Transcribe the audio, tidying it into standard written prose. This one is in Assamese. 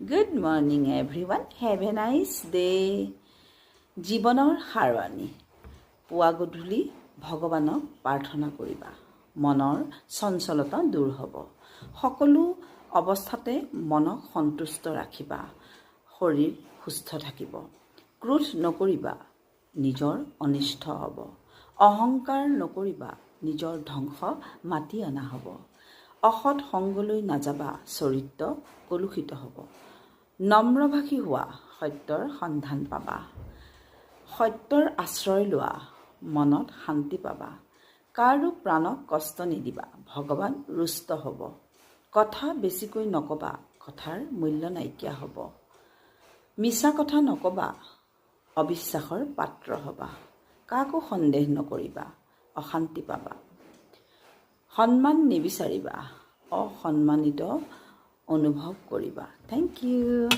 Good morning everyone. Have a nice day. জীৱনৰ সাৰৱানী পুৱা গধূলি ভগৱানক প্ৰাৰ্থনা কৰিবা। মনৰ চঞ্চলতা দূৰ হ'ব। সকলো অৱস্থাতে মনক সন্তুষ্ট ৰাখিবা। শৰীৰ সুস্থ থাকিব। ক্ৰোধ নকৰিবা, নিজৰ অনিষ্ট হ'ব। অহংকাৰ নকৰিবা, নিজৰ ধ্বংস মাতি অনা হ'ব। অসৎ সংগলৈ নাযাবা, চৰিত্ৰ কলুষিত হ'ব। নম্ৰভাষী হোৱা, সত্যৰ সন্ধান পাবা। সত্যৰ আশ্ৰয় লোৱা, মনত শান্তি পাবা। কাৰো প্ৰাণক কষ্ট নিদিবা, ভগৱান ৰুষ্ট হ'ব। কথা বেছিকৈ নকবা, কথাৰ মূল্য নাইকিয়া হ'ব। মিছা কথা নকবা, অবিশ্বাসৰ পাত্ৰ হ'বা। কাকো সন্দেহ নকৰিবা, অশান্তি পাবা। সন্মান নিবিচাৰিবা, অসন্মানিত অনুভৱ কৰিবা। Thank U.